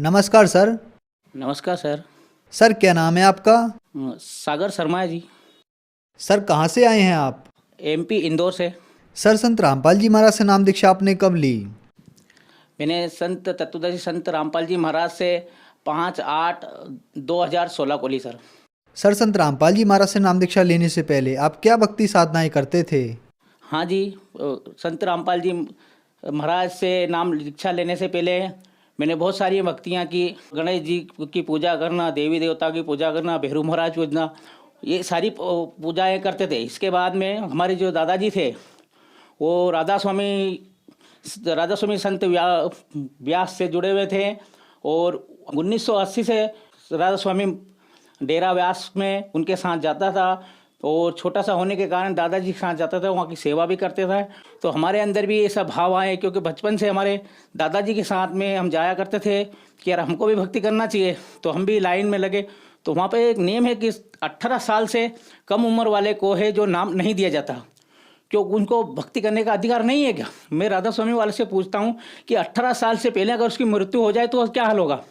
नमस्कार सर। नमस्कार sir. Sir क्या नाम है आपका? सागर शर्मा है जी। सर कहाँ से आए हैं आप? एमपी इंदौर से। सर संत रामपाल जी महाराज से नाम दीक्षा आपने कब ली? मैंने संत तत्वदर्शी संत रामपाल जी महाराज से 5/8/2016 को ली सर। सर संत रामपाल जी महाराज से नाम दीक्षा लेने से पहले आप क्या भक्ति साधनाएं करते थे? हाँ जी, संत रामपाल जी महाराज से नाम दीक्षा लेने से पहले मैंने बहुत सारी भक्तियाँ की। गणेश जी की पूजा करना, देवी देवता की पूजा करना, भैरू महाराज पूजना, ये सारी पूजाएँ करते थे। इसके बाद में हमारे जो दादाजी थे वो राधा स्वामी संत व्यास से जुड़े हुए थे और 1980 से राधा स्वामी डेरा व्यास में उनके साथ जाता था और छोटा सा होने के कारण दादाजी के साथ जाता था, वहाँ की सेवा भी करते थे। तो हमारे अंदर भी ऐसा भाव आए, क्योंकि बचपन से हमारे दादाजी के साथ में हम जाया करते थे कि यार हमको भी भक्ति करना चाहिए, तो हम भी लाइन में लगे। तो वहाँ पे एक नियम है कि 18 साल से कम उम्र वाले को है जो नाम नहीं दिया जाता, क्यों उनको भक्ति करने का अधिकार नहीं है क्या? मैं राधा स्वामी वाले से पूछता हूँ कि 18 साल से पहले अगर उसकी मृत्यु हो जाए तो क्या हाल होगा?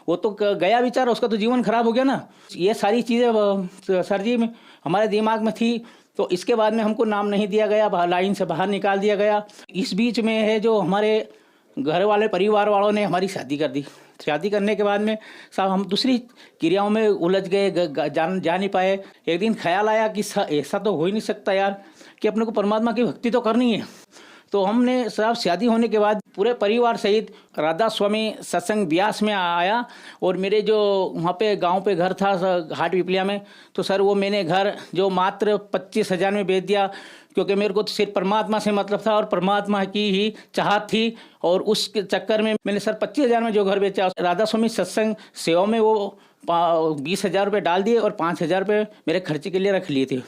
वो तो गया विचार, उसका तो जीवन खराब हो गया ना। ये सारी चीज़ें सर जी हमारे दिमाग में थी। तो इसके बाद में हमको नाम नहीं दिया गया, लाइन से बाहर निकाल दिया गया। इस बीच में है जो हमारे घर वाले परिवार वालों ने हमारी शादी कर दी। शादी करने के बाद में साहब हम दूसरी क्रियाओं में उलझ गए, जा नहीं पाए। एक दिन ख्याल आया कि ऐसा तो हो ही नहीं सकता यार कि अपने को परमात्मा की भक्ति तो करनी है। तो हमने साहब शादी होने के बाद पूरे परिवार सहित राधा स्वामी सत्संग ब्यास में आया और मेरे जो वहाँ पे गांव पे घर था हाट पिपलिया में, तो सर वो मैंने घर जो मात्र 25,000 में बेच दिया, क्योंकि मेरे को तो सिर्फ परमात्मा से मतलब था और परमात्मा की ही चाहत थी। और उस चक्कर में मैंने सर 25,000 में जो घर बेचा, राधा स्वामी सत्संग सेवा में वो 20,000 रुपये डाल दिए और 5,000 रुपये मेरे खर्चे के लिए रख लिए थे।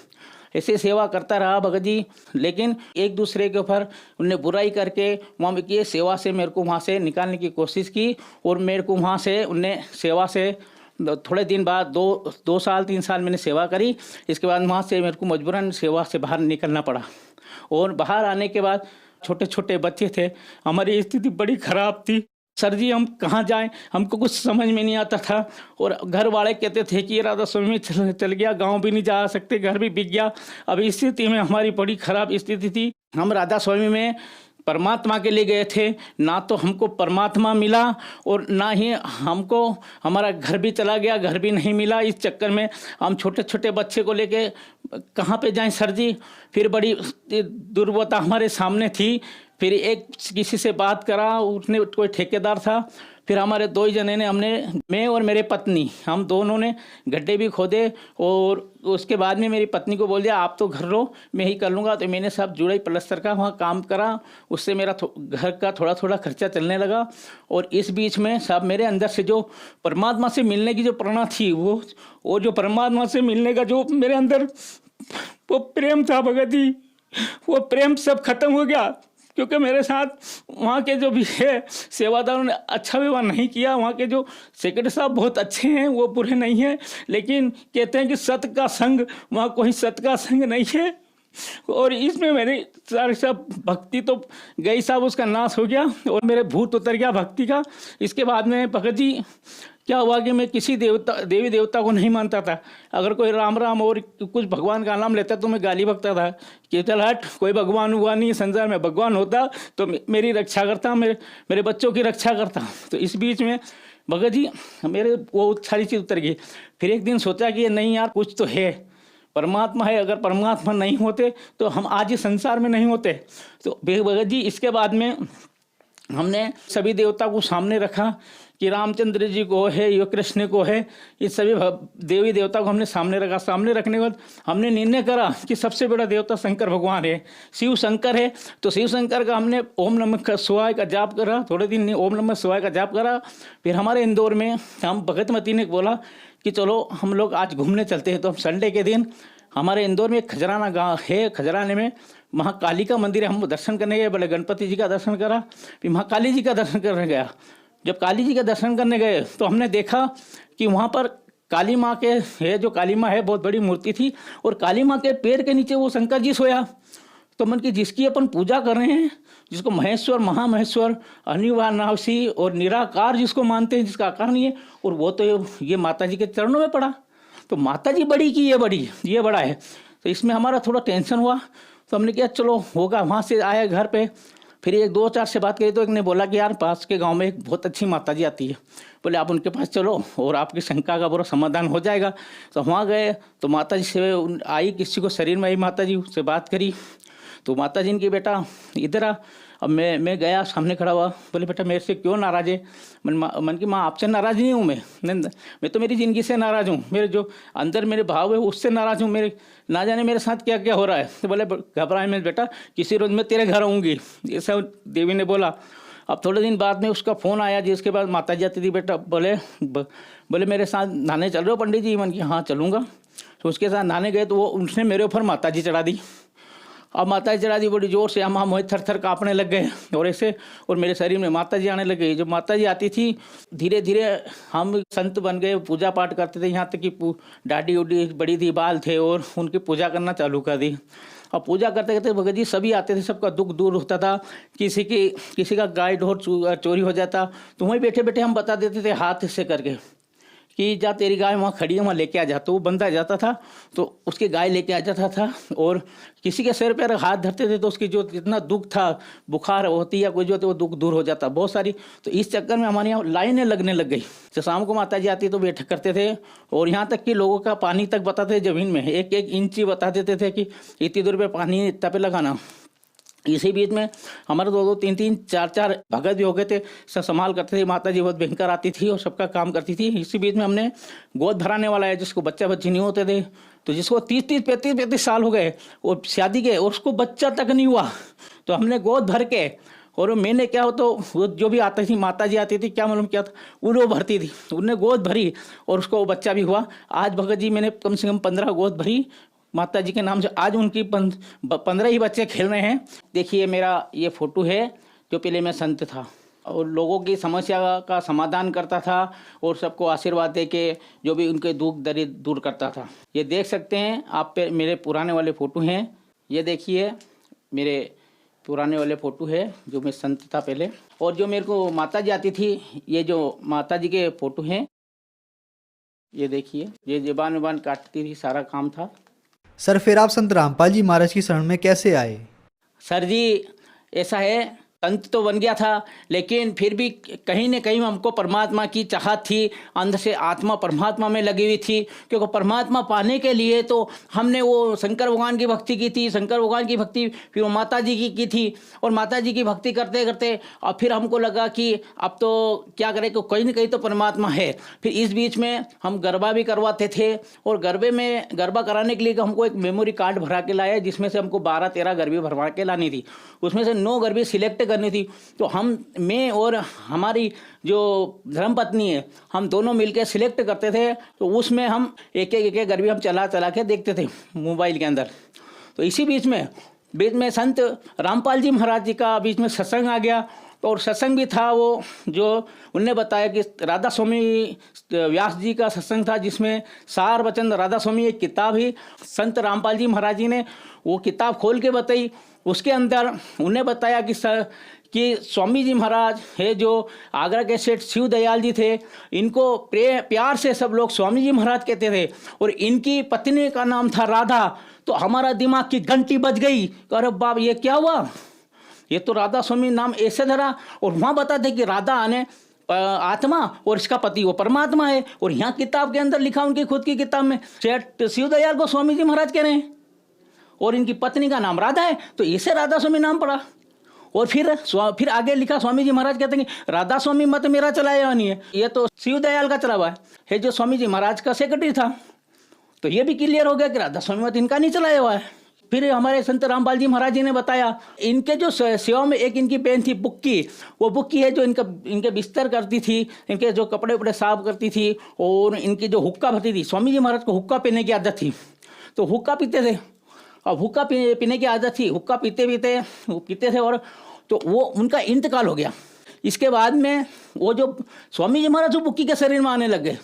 ऐसे सेवा करता रहा भगत जी, लेकिन एक दूसरे के ऊपर उनने बुराई करके वहाँ की सेवा से मेरे को वहाँ से निकालने की कोशिश की और मेरे को वहाँ से उनने सेवा से थोड़े दिन बाद 2 साल 3 साल मैंने सेवा करी। इसके बाद वहाँ से मेरे को मजबूरन सेवा से बाहर निकलना पड़ा और बाहर आने के बाद छोटे छोटे बच्चे थे, हमारी स्थिति बड़ी ख़राब थी। सर जी हम कहाँ जाएं, हमको कुछ समझ में नहीं आता था। और घर वाले कहते थे कि राधा स्वामी में चल गया, गांव भी नहीं जा सकते, घर भी बिक गया। अब इस स्थिति में हमारी बड़ी ख़राब स्थिति थी। हम राधा स्वामी में परमात्मा के लिए गए थे, ना तो हमको परमात्मा मिला और ना ही हमको हमारा घर भी चला गया, घर भी नहीं मिला। इस चक्कर में हम छोटे छोटे बच्चे को लेके कहाँ पे जाएं सर जी। फिर बड़ी दुर्बलता हमारे सामने थी। फिर एक किसी से बात करा, उसने कोई ठेकेदार था। फिर हमारे 2 ही जने ने मैं और मेरे पत्नी, हम दोनों ने गड्ढे भी खोदे और उसके बाद में मेरी पत्नी को बोल दिया आप तो घर रहो, मैं ही कर लूँगा। तो मैंने सब जुड़ाई प्लास्टर का वहाँ काम करा, उससे मेरा घर का थोड़ा थोड़ा खर्चा चलने लगा। और इस बीच में सब मेरे अंदर से जो परमात्मा से मिलने की जो प्रेरणा थी वो जो परमात्मा से मिलने का जो मेरे अंदर वो प्रेम था भगत जी, वो प्रेम सब खत्म हो गया। क्योंकि मेरे साथ वहाँ के जो भी है सेवादारों ने अच्छा व्यवहार नहीं किया। वहाँ के जो सेक्रेटरी साहब बहुत अच्छे हैं, वो बुरे नहीं हैं, लेकिन कहते हैं कि सत का संग, वहाँ कोई सत का संग नहीं है। और इसमें मेरी सारी सब भक्ति तो गई साहब, उसका नाश हो गया और मेरे भूत उतर गया भक्ति का। इसके बाद में भगत जी क्या हुआ कि मैं किसी देवी देवता को नहीं मानता था। अगर कोई राम राम और कुछ भगवान का नाम लेता तो मैं गाली बकता था कि चल हट, कोई भगवान हुआ नहीं संसार में, भगवान होता तो मेरी रक्षा करता, मेरे बच्चों की रक्षा करता। तो इस बीच में भगत जी मेरे वो सारी चीज़ उतर गई। फिर एक दिन सोचा कि नहीं यार कुछ तो है, परमात्मा है, अगर परमात्मा नहीं होते तो हम आज इस संसार में नहीं होते। तो भगत जी इसके बाद में हमने सभी देवता को सामने रखा कि रामचंद्र जी को है, यो कृष्ण को है, ये सभी देवी देवता को हमने सामने रखा। सामने रखने के बाद हमने निर्णय करा कि सबसे बड़ा देवता शंकर भगवान है, शिव शंकर है। तो शिव शंकर का हमने ओम नमः शिवाय का जाप करा, थोड़े दिन ओम नमः शिवाय का जाप करा। फिर हमारे इंदौर में हम भगतमती ने बोला कि चलो हम लोग आज घूमने चलते हैं। तो हम संडे के दिन हमारे इंदौर में खजराना गाँव है, खजराने में महाकाली का मंदिर है, हम दर्शन करने गए। बोले गणपति जी का दर्शन करा, फिर महाकाली जी का दर्शन करने गया। जब काली जी का दर्शन करने गए तो हमने देखा कि वहाँ पर काली माँ के है, जो काली माँ है बहुत बड़ी मूर्ति थी और काली माँ के पैर के नीचे वो शंकर जी सोया। तो मन की जिसकी अपन पूजा कर रहे हैं, जिसको महेश्वर, महामहेश्वर, अनिवानासी और निराकार जिसको मानते हैं, जिसका आकार नहीं है, और वो तो ये माता जी के चरणों में पड़ा। तो माता जी बड़ी की ये बड़ा है। तो इसमें हमारा थोड़ा टेंशन हुआ। तो हमने किया चलो होगा। वहाँ से आए घर पे, फिर एक 2-4 से बात करी तो एक ने बोला कि यार पास के गांव में एक बहुत अच्छी माता जी आती है, बोले आप उनके पास चलो और आपकी शंका का पूरा समाधान हो जाएगा। तो वहाँ गए तो माता जी से आई, किसी को शरीर में आई माता जी, उससे बात करी। तो माता जी इनकी बेटा इधर आ। अब मैं गया, सामने खड़ा हुआ, बोले बेटा मेरे से क्यों नाराज़ है? मन की माँ आपसे नाराज़ नहीं हूँ मैं तो मेरी ज़िंदगी से नाराज़ हूँ, मेरे जो अंदर मेरे भाव है उससे नाराज़ हूँ, मेरे ना जाने मेरे साथ क्या क्या हो रहा है। तो बोले घबराए मैं बेटा, किसी रोज़ मैं तेरे घर आऊँगी, ऐसा देवी ने बोला। अब थोड़े दिन बाद में उसका फ़ोन आया, जिसके बाद माता जी आती थी, बेटा बोले मेरे साथ नहाने चल रहे हो पंडित जी? मन की हाँ चलूँगा। तो उसके साथ नहाने गए तो वो उसने मेरे ऊपर माता जी चढ़ा दी। अब माता जी चढ़ा दी बड़ी जोर से, हम मोहित थर काँपने लग गए और ऐसे, और मेरे शरीर में माता जी आने लग गई। जब माता जी आती थी धीरे धीरे हम संत बन गए, पूजा पाठ करते थे, यहाँ तक कि दाढ़ी उडी बड़ी थी, बाल थे, और उनकी पूजा करना चालू कर दी। अब पूजा करते करते भगत जी सभी आते थे, सबका दुख दूर होता था। किसी का गाय ढोर चोरी हो जाता तो वहीं बैठे बैठे हम बता देते थे हाथ से करके कि जा तेरी गाय वहाँ खड़ी है, वहाँ लेके आ जा। तो वो बंदा जाता था तो उसकी गाय लेके आ जाता था, और किसी के सिर पर हाथ धरते थे तो उसकी जो जितना दुख था, बुखार होती या कोई जो वो दुख दूर हो जाता बहुत सारी। तो इस चक्कर में हमारे यहाँ लाइनें लगने लग गई। तो शाम को माता जी आती तो बैठक करते थे, और यहाँ तक कि लोगों का पानी तक बताते थे, ज़मीन में 1-1 इंच बता देते थे कि इतनी दूर पे पानी इतना पे लगाना। इसी बीच में हमारे 2-2, 3-3, 4-4 भगत भी हो गए थे, सब संभाल करते थे। माता जी बहुत भयंकर आती थी और सबका काम करती थी। इसी बीच में हमने गोद भराने वाला है, जिसको बच्चे नहीं होते थे, तो जिसको 30-30, 35-35 साल हो गए और शादी के, और उसको बच्चा तक नहीं हुआ, तो हमने गोद भर के, और मैंने क्या हो तो वो जो भी आती थी माता जी आती थी, क्या मालूम क्या था, वो भरती थी, उनने गोद भरी और उसको बच्चा भी हुआ। आज भगत जी मैंने कम से कम 15 गोद भरी माता जी के नाम से। आज उनकी 15 ही बच्चे खेल रहे हैं। देखिए मेरा ये फोटो है, जो पहले मैं संत था और लोगों की समस्या का समाधान करता था और सबको आशीर्वाद दे के जो भी उनके दुख दर्द दूर करता था। ये देख सकते हैं आप पे मेरे पुराने वाले फ़ोटो हैं। ये देखिए मेरे पुराने वाले फ़ोटो है, जो मैं संत था पहले, और जो मेरे को माता जी आती थी, ये जो माता जी के फ़ोटो हैं। ये देखिए, ये ज़बान काटती थी, सारा काम था। सर फिर आप संत रामपाल जी महाराज की शरण में कैसे आए? सर जी ऐसा है, संत तो बन गया था, लेकिन फिर भी कहीं न कहीं हमको परमात्मा की चाहत थी, अंदर से आत्मा परमात्मा में लगी हुई थी। क्योंकि परमात्मा पाने के लिए तो हमने वो शंकर भगवान की भक्ति की थी, शंकर भगवान की भक्ति फिर वो माता जी की थी, और माता जी की भक्ति करते करते और फिर हमको लगा कि अब तो क्या करें, कि कहीं न कहीं तो परमात्मा है। फिर इस बीच में हम गरबा भी करवाते थे, और गरबा कराने के लिए हमको एक मेमोरी कार्ड भरा के लाया, जिसमें से हमको 12-13 गरबी भरवा के लानी थी। उसमें से 9 गरबी सिलेक्ट करनी थी। तो मैं और हमारी जो धर्मपत्नी है, हम दोनों मिलकर सिलेक्ट करते थे। तो उसमें हम एक गरबी हम चला के देखते थे मोबाइल के अंदर। तो इसी बीच में संत रामपाल जी महाराज जी का बीच में सत्संग आ गया। तो और सत्संग भी था वो, जो उनने बताया कि राधा स्वामी व्यास जी का सत्संग था, जिसमें सार वचन राधा स्वामी एक किताब ही संत रामपाल जी महाराज जी ने वो किताब खोल के बताई। उसके अंदर उन्हें बताया कि स्वामी जी महाराज है, जो आगरा के सेठ शिव दयाल जी थे, इनको प्यार से सब लोग स्वामी जी महाराज कहते थे, और इनकी पत्नी का नाम था राधा। तो हमारा दिमाग की घंटी बज गई, अरे बाप ये क्या हुआ, ये तो राधा स्वामी नाम ऐसे धरा, और वहाँ बताते कि राधा आने आत्मा और इसका पति वो परमात्मा है। और यहाँ किताब के अंदर लिखा, उनकी खुद की किताब में, सेठ शिव दयाल को स्वामी जी महाराज कह रहे हैं, और इनकी पत्नी का नाम राधा है, तो इसे राधा स्वामी नाम पड़ा। और फिर आगे लिखा, स्वामी जी महाराज कहते हैं कि राधा स्वामी मत मेरा चलाया हुआ नहीं है, ये तो शिव दयाल का चला हुआ है, जो स्वामी जी महाराज का सेक्रेटरी था। तो ये भी क्लियर हो गया कि राधा स्वामी मत इनका नहीं चलाया हुआ है। फिर हमारे संत रामपाल जी महाराज जी ने बताया, इनके जो सेवा में एक इनकी बहन थी बुक्की, वो बुक्की है जो इनके बिस्तर करती थी, इनके जो कपड़े उपड़े साफ करती थी, और इनकी जो हुक्का भरती थी। स्वामी जी महाराज को हुक्का पीने की आदत थी, तो हुक्का पीते थे, और हुक्का पीने की आदत थी, हुक्का पीते थे, और तो वो उनका इंतकाल हो गया। इसके बाद में वो जो स्वामी जी महाराज जो बुक्की के शरीर में आने लग गए,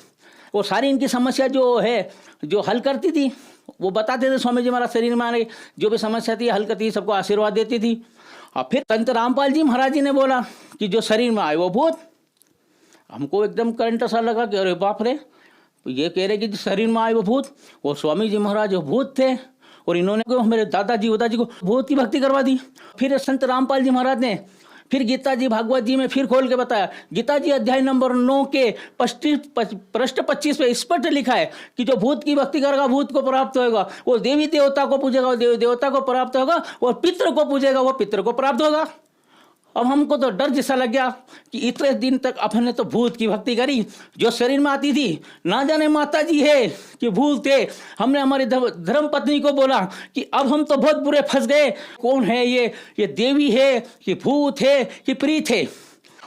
वो सारी इनकी समस्या जो है जो हल करती थी, वो बताते थे स्वामी जी महाराज शरीर में आने जो भी समस्या थी हल करती थी, सबको आशीर्वाद देती थी। और फिर संत रामपाल जी महाराज जी ने बोला कि जो शरीर में आए वो भूत। हमको एकदम करंट सा लगा कि अरे बाप रे, ये कह रहे कि जो शरीर में आए वो भूत, और स्वामी जी महाराज वो भूत थे और इन्होंने को मेरे दादाजी उदाजी को भूत की भक्ति करवा दी। फिर संत रामपाल जी महाराज ने फिर गीता जी भागवत जी में फिर खोल के बताया। गीता जी अध्याय नंबर 9 के पृष्ठ 25 पे स्पष्ट लिखा है कि जो भूत की भक्ति करेगा भूत को प्राप्त होगा, वो देवी देवता को पूजेगा वो देवी देवता को प्राप्त होगा, और पितृ को पूजेगा वो पितृ को प्राप्त होगा। अब हमको तो डर जैसा लग गया कि इतने दिन तक अपन ने तो भूत की भक्ति करी, जो शरीर में आती थी ना जाने माता जी है कि भूत थे। हमने हमारी धर्म पत्नी को बोला कि अब हम तो बहुत बुरे फंस गए, कौन है ये देवी है कि भूत है कि प्रीत है।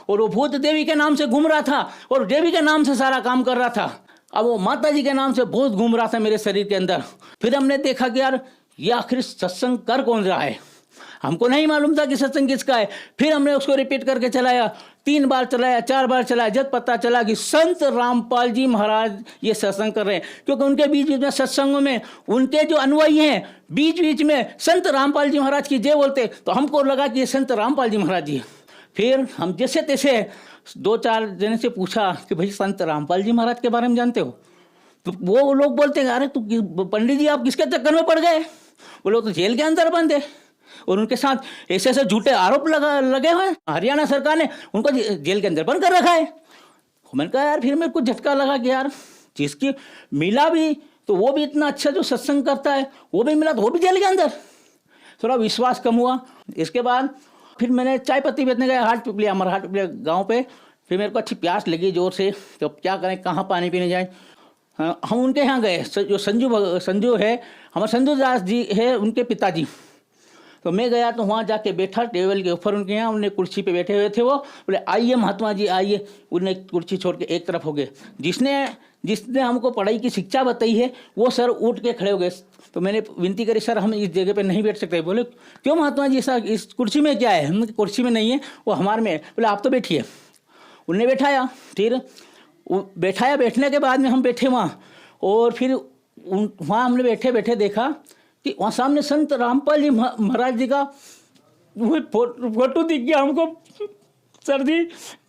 और वो भूत देवी के नाम से घूम रहा था और देवी के नाम से सारा काम कर रहा था। अब वो माता जी के नाम से भूत घूम रहा था मेरे शरीर के अंदर। फिर हमने देखा कि यार ये आखिर सत्संग कर कौन रहा है, हमको नहीं मालूम था कि सत्संग किसका है। फिर हमने उसको रिपीट करके चलाया, 3 बार चलाया, 4 बार चलाया, जब पता चला कि संत रामपाल जी महाराज ये सत्संग कर रहे हैं। क्योंकि उनके बीच बीच में सत्संगों में उनके जो अनुयायी हैं बीच बीच में संत रामपाल जी महाराज की जय बोलते, तो हमको लगा कि ये संत रामपाल जी महाराज जी है। फिर हम जैसे तैसे 2-4 जने से पूछा कि भाई संत रामपाल जी महाराज के बारे में जानते हो? तो वो लोग बोलते हैं अरे तू पंडित जी आप किसके चक्कर में पड़ गए, वो लोग तो जेल के अंदर बंद है और उनके साथ ऐसे ऐसे झूठे आरोप लगे हुए हैं। हरियाणा सरकार ने उनको जेल के अंदर बंद कर रखा है। मैंने कहा यार, फिर मेरे को झटका लगा कि यार जिसकी मिला भी तो वो भी इतना अच्छा जो सत्संग करता है वो भी मिला तो वो भी जेल के अंदर। थोड़ा विश्वास कम हुआ। इसके बाद फिर मैंने चाय पत्ती बेचने गया हाट पिपलिया, हमारा हाट पिपलिया गाँव पे। फिर मेरे को अच्छी प्यास लगी जोर से, तो क्या करें कहाँ पानी पीने जाए। हम उनके यहाँ गए, जो संजू है हमारे संजू दास जी है उनके पिताजी। तो मैं गया तो वहाँ जाके बैठा टेबल के ऊपर उनके यहाँ, उन्हें कुर्सी पे बैठे हुए थे। वो बोले आइए महात्मा जी आइए। उन्हें कुर्सी छोड़ के एक तरफ हो गए। जिसने हमको पढ़ाई की शिक्षा बताई है वो सर उठ के खड़े हो गए। तो मैंने विनती करी सर हम इस जगह पे नहीं बैठ सकते। बोले क्यों महात्मा जी, सर इस कुर्सी में क्या है? हम कुर्सी में नहीं है, वो हमारे में है। बोले आप तो बैठिए। उन्हें बैठाया, फिर बैठाया, बैठने के बाद में हम बैठे वहाँ, और फिर वहाँ हमने बैठे बैठे देखा कि वहाँ सामने संत रामपाल जी महाराज जी का वो फोटो दिख गया हमको। सर जी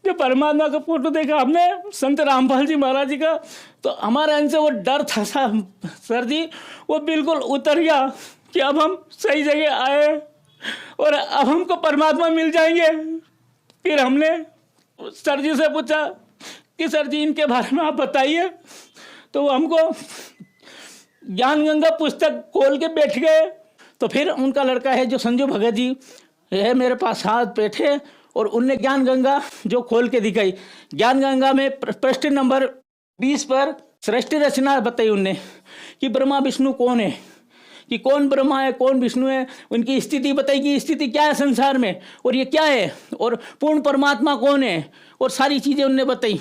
जो परमात्मा का फोटो देखा हमने संत रामपाल जी महाराज जी का, तो हमारे अंदर से वो डर था सर जी वो बिल्कुल उतर गया कि अब हम सही जगह आए और अब हमको परमात्मा मिल जाएंगे। फिर हमने सर जी से पूछा कि सर जी इनके बारे में आप बताइए। तो वो हमको ज्ञान गंगा पुस्तक खोल के बैठ गए। तो फिर उनका लड़का है जो संजू भगत जी है मेरे पास हाथ बैठे, और उनने ज्ञान गंगा जो खोल के दिखाई। ज्ञान गंगा में पृष्ठ नंबर 20 पर सृष्टि रचना बताई उनने कि ब्रह्मा विष्णु कौन है, कि कौन ब्रह्मा है कौन विष्णु है, उनकी स्थिति बताई कि स्थिति क्या है संसार में और ये क्या है, और पूर्ण परमात्मा कौन है, और सारी चीज़ें उनने बताई।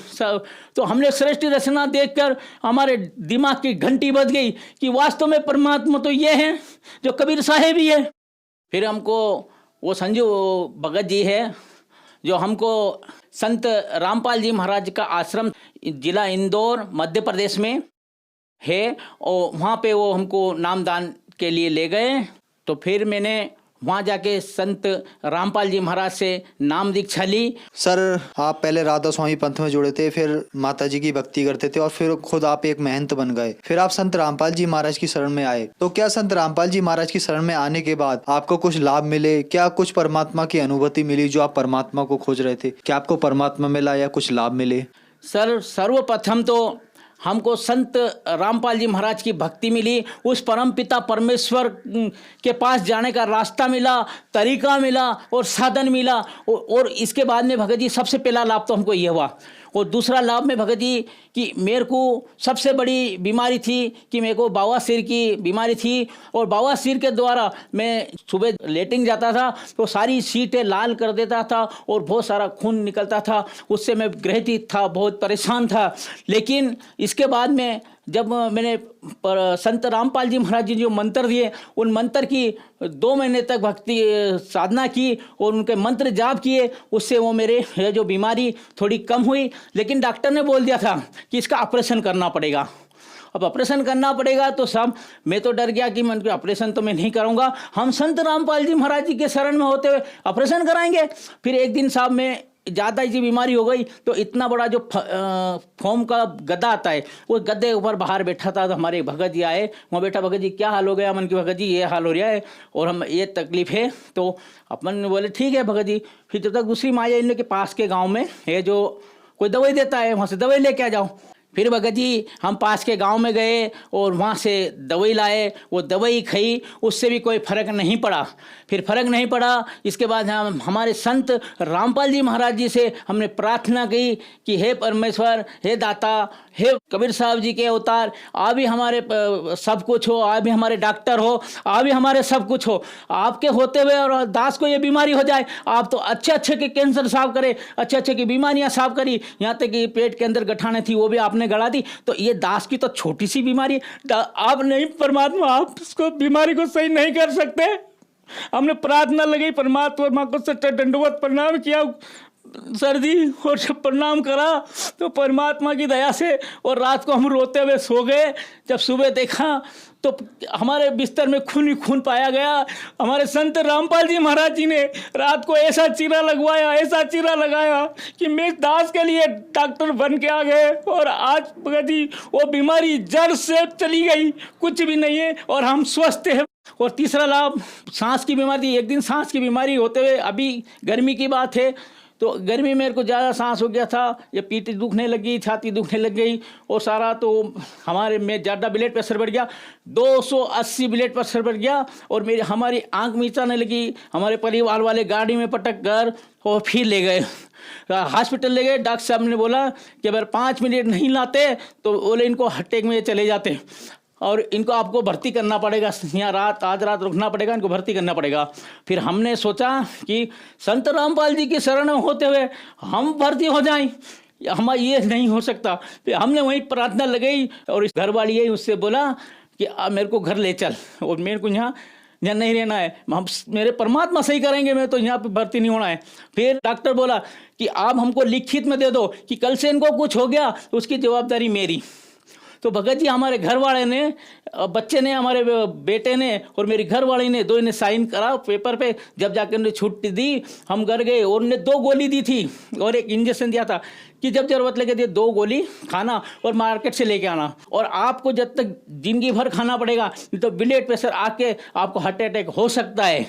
तो हमने सृष्टि रचना देखकर हमारे दिमाग की घंटी बज गई कि वास्तव में परमात्मा तो ये है जो कबीर साहेब ही है। फिर हमको वो संजू भगत जी है जो हमको संत रामपाल जी महाराज का आश्रम जिला इंदौर मध्य प्रदेश में है, और वहाँ पे वो हमको नामदान के लिए ले गए। तो फिर मैंने वहाँ जाके संत रामपाल जी महाराज से नाम दीक्षा ली। सर आप पहले राधा स्वामी पंथ में जुड़े थे, फिर माता जी की भक्ति करते थे और फिर खुद आप एक महंत बन गए। फिर आप संत रामपाल जी महाराज की शरण में आए। तो क्या संत रामपाल जी महाराज की शरण में आने के बाद आपको कुछ लाभ मिले? क्या कुछ परमात्मा की अनुभूति मिली? जो आप परमात्मा को खोज रहे थे, क्या आपको परमात्मा मिला या कुछ लाभ मिले? सर सर्वप्रथम तो हमको संत रामपाल जी महाराज की भक्ति मिली, उस परम पिता परमेश्वर के पास जाने का रास्ता मिला, तरीका मिला और साधन मिला। और इसके बाद में भगत जी सबसे पहला लाभ तो हमको ये हुआ। और दूसरा लाभ में भगत जी कि मेरे को सबसे बड़ी बीमारी थी कि मेरे को बवासीर की बीमारी थी, और बवासीर के द्वारा मैं सुबह लेटिंग जाता था तो सारी सीटें लाल कर देता था और बहुत सारा खून निकलता था। उससे मैं ग्रहित था, बहुत परेशान था। लेकिन इसके बाद में जब मैंने संत रामपाल जी महाराज जी जो मंत्र दिए, उन मंत्र की 2 महीने तक भक्ति साधना की और उनके मंत्र जाप किए, उससे वो मेरे जो बीमारी थोड़ी कम हुई। लेकिन डॉक्टर ने बोल दिया था कि इसका ऑपरेशन करना पड़ेगा। अब ऑपरेशन करना पड़ेगा। तो साहब मैं तो डर गया कि मैं ऑपरेशन तो मैं नहीं करूँगा, हम संत रामपाल जी महाराज जी के शरण में होते हुए ऑपरेशन कराएंगे। फिर एक दिन साहब में ज़्यादा जी बीमारी हो गई, तो इतना बड़ा जो फोम का गद्दा आता है, वो गद्दे ऊपर बाहर बैठा था। तो हमारे भगत जी आए, वहाँ बैठा, भगत जी क्या हाल हो गया? मन की भगत जी ये हाल हो रहा है और हम ये तकलीफ है। तो अपन बोले ठीक है भगत जी। फिर जब तक दूसरी माया इन के पास के गाँव में है जो कोई दवाई देता है, वहाँ से दवाई लेके आ जाओ। फिर भगत जी हम पास के गांव में गए और वहाँ से दवाई लाए, वो दवाई खाई, उससे भी कोई फर्क नहीं पड़ा। फिर फर्क नहीं पड़ा, इसके बाद हम हमारे संत रामपाल जी महाराज जी से हमने प्रार्थना की कि हे परमेश्वर, हे दाता, हे कबीर साहब जी के अवतार, आप भी हमारे सब कुछ हो, आप भी हमारे डॉक्टर हो, आप भी हमारे सब कुछ हो। आपके होते हुए और दास को ये बीमारी हो जाए, आप तो अच्छे अच्छे के कैंसर साफ करे, अच्छे अच्छे की बीमारियां साफ करी, यहाँ तक कि पेट के अंदर गठाने थी वो भी आपने गड़ा दी। तो ये दास की तो छोटी सी बीमारी, आप नहीं परमात्मा, आप इसको बीमारी को सही नहीं कर सकते। हमने प्रार्थना लगाई, परमात्मा को सच्चा दंडवत प्रणाम किया सर जी, और जब प्रणाम करा तो परमात्मा की दया से और रात को हम रोते हुए सो गए। जब सुबह देखा तो हमारे बिस्तर में खून ही खून पाया गया। हमारे संत रामपाल जी महाराज जी ने रात को ऐसा चीरा लगवाया, ऐसा चीरा लगाया कि मैं दास के लिए डॉक्टर बन के आ गए। और आज भगत जी वो बीमारी जड़ से चली गई, कुछ भी नहीं है और हम स्वस्थ हैं। और तीसरा लाभ, सांस की बीमारी। एक दिन सांस की बीमारी होते हुए, अभी गर्मी की बात है, तो गर्मी में मेरे को ज़्यादा सांस हो गया था, ये पीठ दुखने लगी, छाती दुखने लग गई और सारा, तो हमारे में ज़्यादा ब्लड प्रेशर बढ़ गया, 280 ब्लड प्रेशर बढ़ गया। और मेरी हमारी आंख मीचाने लगी। हमारे परिवार वाले गाड़ी में पटक कर और फिर ले गए, हॉस्पिटल ले गए। डॉक्टर साहब ने बोला कि अगर 5 मिनट नहीं लाते तो बोले इनको अटैक में चले जाते और इनको आपको भर्ती करना पड़ेगा, यहाँ आज रात रुकना पड़ेगा, इनको भर्ती करना पड़ेगा। फिर हमने सोचा कि संत रामपाल जी की शरण में होते हुए हम भर्ती हो जाएं, हमारा ये नहीं हो सकता। फिर हमने वहीं प्रार्थना लगाई और इस घर वाली है उससे बोला कि मेरे को घर ले चल और मेरे को यहाँ नहीं रहना है, हम मेरे परमात्मा सही करेंगे, मैं तो यहाँ पे भर्ती नहीं होना है। फिर डॉक्टर बोला कि आप हमको लिखित में दे दो कि कल से इनको कुछ हो गया तो उसकी जवाबदारी मेरी। तो भगत जी हमारे घर वाले ने, बच्चे ने, हमारे बेटे ने और मेरी घर वाली ने, दो ने साइन करा पेपर पे। जब जाकर उन्हें छुट्टी दी, हम घर गए और उन्हें 2 गोली दी थी और एक इंजेक्शन दिया था कि जब जरूरत लगे 2 गोली खाना और मार्केट से लेके आना, और आपको जब तक जिंदगी भर खाना पड़ेगा, नहीं तो ब्लड प्रेशर आके आपको हार्ट अटैक हो सकता है।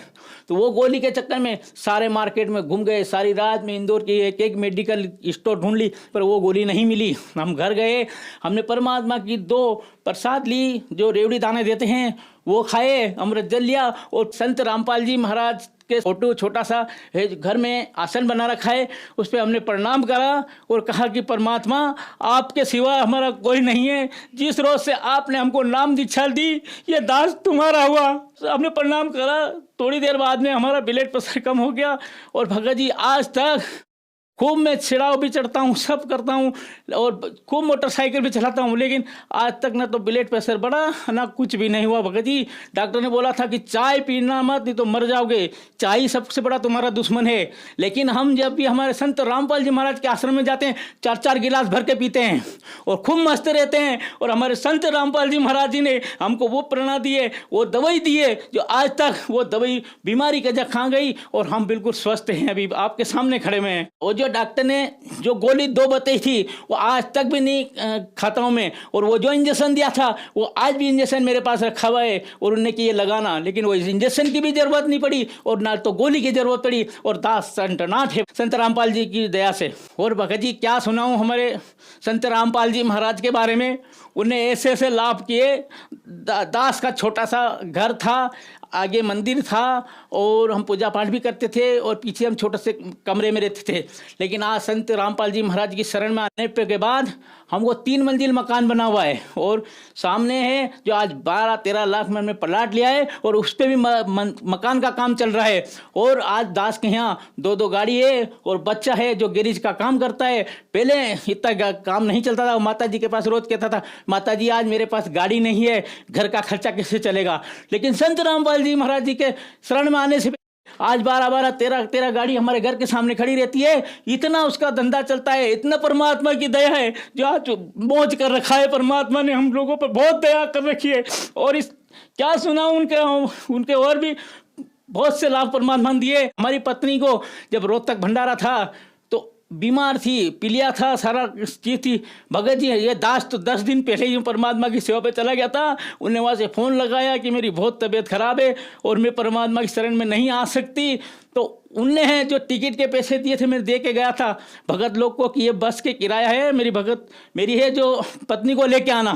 तो वो गोली के चक्कर में सारे मार्केट में घूम गए, सारी रात में इंदौर की एक मेडिकल स्टोर ढूंढ ली, पर वो गोली नहीं मिली। हम घर गए, हमने परमात्मा की 2 प्रसाद ली, जो रेवड़ी दाने देते हैं वो खाए, अमृत जल लिया और संत रामपाल जी महाराज के फोटो छोटा सा है घर में आसन बना रखा है, उस पर हमने प्रणाम करा और कहा कि परमात्मा आपके सिवा हमारा कोई नहीं है, जिस रोज से आपने हमको नाम दीक्षा दी ये दास तुम्हारा हुआ। हमने प्रणाम करा, थोड़ी देर बाद में हमारा ब्लड प्रेशर कम हो गया। और भगत जी आज तक खूब मैं चिड़ाव भी चढ़ता हूँ, सब करता हूँ और खूब मोटरसाइकिल भी चलाता हूँ, लेकिन आज तक ना तो ब्लड प्रेशर बढ़ा ना कुछ भी नहीं हुआ। भगत जी डॉक्टर ने बोला था कि चाय पीना मत, नहीं तो मर जाओगे, चाय सबसे बड़ा तुम्हारा दुश्मन है। लेकिन हम जब भी हमारे संत रामपाल जी महाराज के आश्रम में जाते हैं 4-4 गिलास भर के पीते हैं और खूब मस्त रहते हैं। और हमारे संत रामपाल जी महाराज जी ने हमको वो प्रेरणा दिए, वो दवाई दिए, जो आज तक वो दवाई बीमारी का जग खा गई और हम बिल्कुल स्वस्थ हैं, अभी आपके सामने खड़े में हैं। और जो डॉक्टर ने जो गोली 2 बताई थी वो आज तक भी नहीं खाता हूं मैं, और वो जो इंजेक्शन दिया था वो आज भी इंजेक्शन मेरे पास रखा हुआ है और उन्हें कि ये लगाना, लेकिन वो इंजेक्शन की भी जरूरत नहीं पड़ी और ना तो गोली की जरूरत पड़ी। और दास संतनाथ है संत रामपाल जी की दया से। और भगत जी क्या सुनाऊं हमारे संत रामपाल जी महाराज के बारे में, उन्हें ऐसे ऐसे लाभ किए। दास का छोटा सा घर था, आगे मंदिर था और हम पूजा पाठ भी करते थे और पीछे हम छोटे से कमरे में रहते थे। लेकिन आज संत रामपाल जी महाराज की शरण में आने के बाद हमको 3 मंजिल मकान बना हुआ है और सामने है जो आज 12-13 लाख में हमने प्लाट लिया है और उस पर भी मकान का काम चल रहा है। और आज दास के यहाँ 2 गाड़ी है और बच्चा है जो गैरेज का काम करता है। पहले इतना काम नहीं चलता था, माता जी के पास रोज कहता था माता जी आज मेरे पास गाड़ी नहीं है, घर का खर्चा कैसे चलेगा। लेकिन संत रामपाल जी महाराज जी के शरण में आने से आज 12-12, 13-13 गाड़ी हमारे घर के सामने खड़ी रहती है। इतना उसका धंधा चलता है, इतना परमात्मा की दया है जो आज मौज कर रखा है। परमात्मा ने हम लोगों पर बहुत दया कर रखी है। और इस क्या सुना उनके और भी बहुत से लाभ परमात्मा ने दिए। हमारी पत्नी को जब रोहतक भंडारा था तो बीमार थी, पीलिया था, सारा चीज थी। भगत जी ये दास तो 10 दिन पहले ही परमात्मा की सेवा पे चला गया था। उन्हें वहाँ से फ़ोन लगाया कि मेरी बहुत तबीयत खराब है और मैं परमात्मा की शरण में नहीं आ सकती। तो उनने है जो टिकट के पैसे दिए थे मैं दे के गया था भगत लोग को कि ये बस के किराया है, मेरी है जो पत्नी को लेके आना।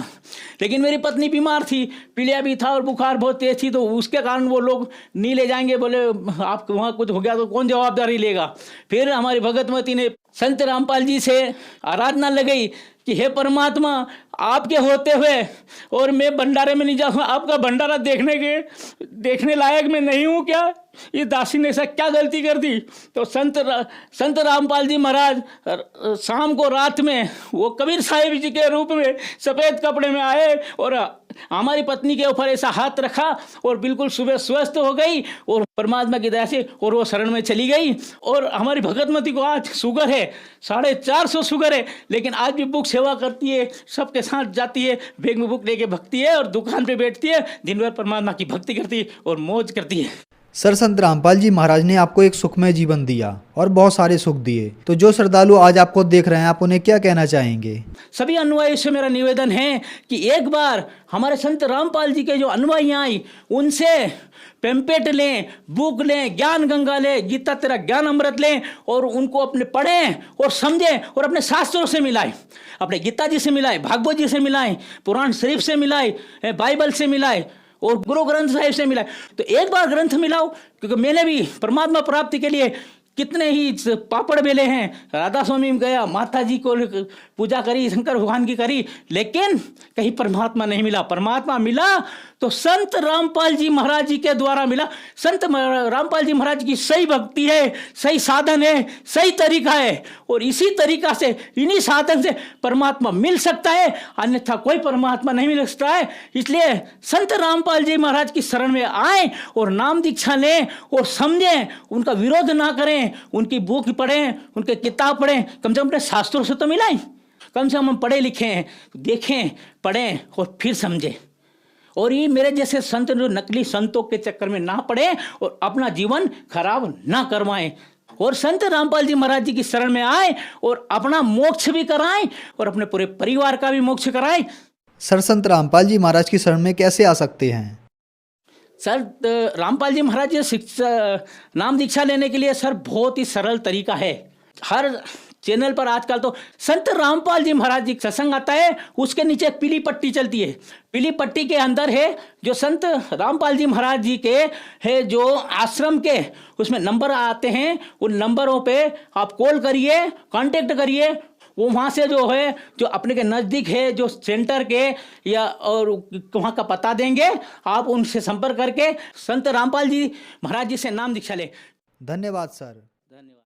लेकिन मेरी पत्नी बीमार थी, पीलिया भी था और बुखार बहुत तेज थी, तो उसके कारण वो लोग नहीं ले जाएंगे। बोले आप वहाँ कुछ हो गया तो कौन जवाबदारी लेगा। फिर हमारी भगतमती ने संत रामपाल जी से आराधना लगाई कि हे परमात्मा, आपके होते हुए और मैं भंडारे में नहीं जाऊँ, आपका भंडारा देखने लायक मैं नहीं हूँ क्या? ये दासी ने ऐसा क्या गलती कर दी? तो संत रामपाल जी महाराज शाम को रात में वो कबीर साहिब जी के रूप में सफ़ेद कपड़े में आए और हमारी पत्नी के ऊपर ऐसा हाथ रखा और बिल्कुल सुबह स्वस्थ हो गई और परमात्मा की दया से और वो शरण में चली गई। और हमारी भगतमती को आज शुगर है, 450 शुगर है, लेकिन आज भी बुक सेवा करती है, सबके साथ जाती है, बैग में बुक लेके भगती है और दुकान पे बैठती है, दिन भर परमात्मा की भक्ति करती है और मौज करती है। सर, संत रामपाल जी महाराज ने आपको एक सुखमय जीवन दिया और बहुत सारे सुख दिए। तो जो श्रद्धालु आज आपको देख रहे हैं, आप उन्हें क्या कहना चाहेंगे? सभी अनुयायी से मेरा निवेदन है कि एक बार हमारे संत रामपाल जी के जो अनुयायी आई उनसे पेम्पेट लें, बुक लें, ज्ञान गंगा लें, गीता तेरा ज्ञान अमृत लें और उनको अपने पढ़ें और समझें और अपने शास्त्रों से मिलाएं, अपने गीता जी से मिलाएं, भागवत जी से मिलाएं, पुराण शरीफ से मिलाएं, बाइबल से मिलाएं और गुरु ग्रंथ साहिब से मिलाएं। तो एक बार ग्रंथ मिलाओ, क्योंकि मैंने भी परमात्मा प्राप्ति के लिए कितने ही पापड़ बेले हैं। राधा स्वामी में गया, माता जी को पूजा करी, शंकर भगवान की करी, लेकिन कहीं परमात्मा नहीं मिला। परमात्मा मिला तो संत रामपाल जी महाराज जी के द्वारा मिला। संत रामपाल जी महाराज की सही भक्ति है, सही साधन है, सही तरीका है और इसी तरीका से, इन्हीं साधन से परमात्मा मिल सकता है, अन्यथा कोई परमात्मा नहीं मिल सकता है। इसलिए संत रामपाल जी महाराज की शरण में आए और नाम दीक्षा लें और समझें, उनका विरोध ना करें, उनकी बुक पढ़ें, उनके किताब पढ़ें, कम से कम अपने शास्त्रों से तो मिलाएं। कम से कम हम पढ़े लिखे हैं, देखें, पढ़ें और फिर समझें। और ये मेरे जैसे संत जो नकली संतों के चक्कर में ना पड़े और अपना जीवन खराब ना करवाएं और संत रामपाल जी महाराज जी की शरण में आए और अपना मोक्ष भी कराएं और अपने पूरे परिवार का भी मोक्ष कराएं। सर, संत रामपाल जी महाराज की शरण में कैसे आ सकते हैं? सर, रामपाल जी महाराज जी नाम दीक्षा लेने के लिए सर बहुत ही सरल तरीका है। हर चैनल पर आजकल तो संत रामपाल जी महाराज जी सत्संग आता है, उसके नीचे एक पीली पट्टी चलती है। पीली पट्टी के अंदर है जो संत रामपाल जी महाराज जी के है जो आश्रम के उसमें नंबर आते हैं। उन नंबरों पे आप कॉल करिए, कांटेक्ट करिए। वो वहाँ से जो है, जो अपने के नज़दीक है, जो सेंटर के या और वहाँ का पता देंगे, आप उनसे संपर्क करके संत रामपाल जी महाराज जी से नाम दीक्षा लें। धन्यवाद सर। धन्यवाद।